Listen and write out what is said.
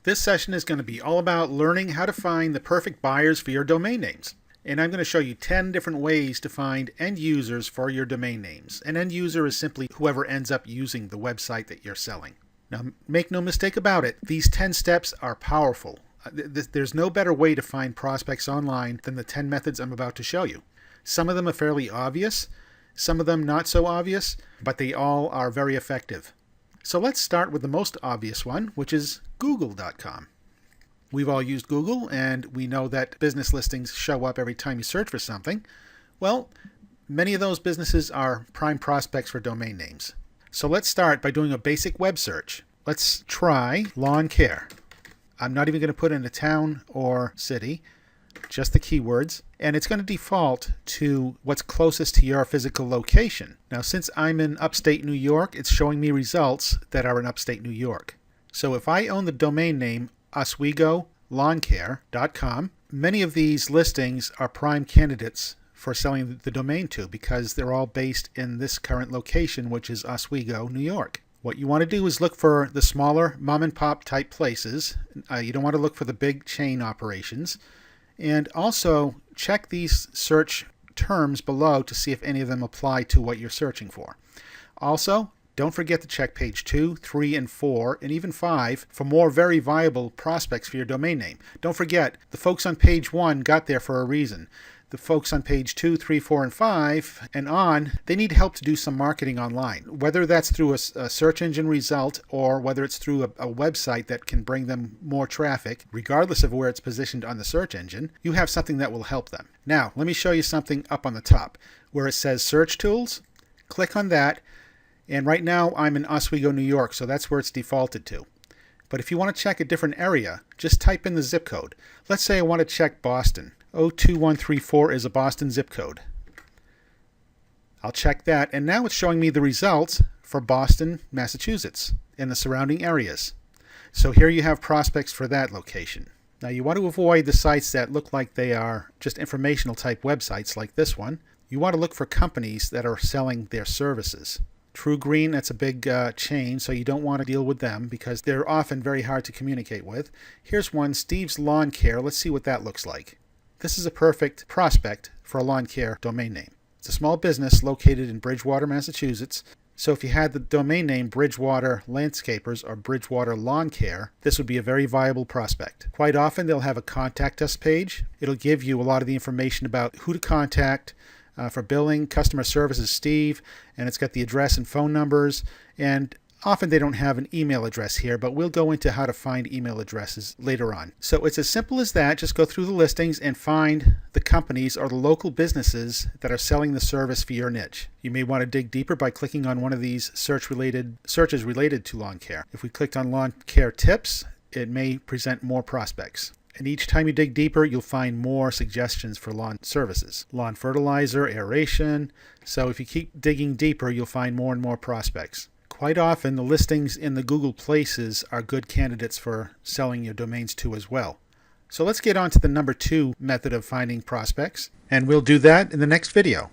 This session is going to be all about learning how to find the perfect buyers for your domain names. And I'm going to show you 10 different ways to find end users for your domain names. An end user is simply whoever ends up using the website that you're selling. Now, make no mistake about it, these 10 steps are powerful. There's no better way to find prospects online than the 10 methods I'm about to show you. Some of them are fairly obvious, some of them not so obvious, but they all are very effective. So let's start with the most obvious one, which is Google.com. We've all used Google, and we know that business listings show up every time you search for something. Well, many of those businesses are prime prospects for domain names. So let's start by doing a basic web search. Let's try lawn care. I'm not even going to put in a town or city, just the keywords, and it's going to default to what's closest to your physical location. Now, since I'm in upstate New York, it's showing me results that are in upstate New York. So if I own the domain name OswegoLawnCare.com, many of these listings are prime candidates for selling the domain to because they're all based in this current location, which is Oswego, New York. What you want to do is look for the smaller mom and pop type places. You don't want to look for the big chain operations. And also check these search terms below to see if any of them apply to what you're searching for. Also, don't forget to check page 2, 3, and 4, and even 5 for more very viable prospects for your domain name. Don't forget, the folks on page 1 got there for a reason. The folks on page 2, 3, 4, and 5 and on, they need help to do some marketing online. Whether that's through a search engine result or whether it's through a website that can bring them more traffic, regardless of where it's positioned on the search engine, you have something that will help them. Now, let me show you something up on the top where it says Search Tools. Click on that, and right now I'm in Oswego, New York, so that's where it's defaulted to. But if you want to check a different area, just type in the zip code. Let's say I want to check Boston. 02134 is a Boston zip code. I'll check that, and now it's showing me the results for Boston, Massachusetts, and the surrounding areas. So here you have prospects for that location. Now you want to avoid the sites that look like they are just informational type websites like this one. You want to look for companies that are selling their services. True Green, that's a big chain, so you don't want to deal with them because they're often very hard to communicate with. Here's one, Steve's Lawn Care. Let's see what that looks like. This is a perfect prospect for a lawn care domain name. It's a small business located in Bridgewater, Massachusetts. So if you had the domain name Bridgewater Landscapers or Bridgewater Lawn Care, this would be a very viable prospect. Quite often they'll have a contact us page. It'll give you a lot of the information about who to contact. For billing, customer service is Steve, and it's got the address and phone numbers, and often they don't have an email address here, but we'll go into how to find email addresses later on. So it's as simple as that. Just go through the listings and find the companies or the local businesses that are selling the service for your niche. You may want to dig deeper by clicking on one of these searches related to lawn care. If we clicked on lawn care tips, it may present more prospects. And each time you dig deeper, you'll find more suggestions for lawn services. Lawn fertilizer, aeration. So if you keep digging deeper, you'll find more and more prospects. Quite often, the listings in the Google Places are good candidates for selling your domains to as well. So let's get on to the number 2 method of finding prospects, and we'll do that in the next video.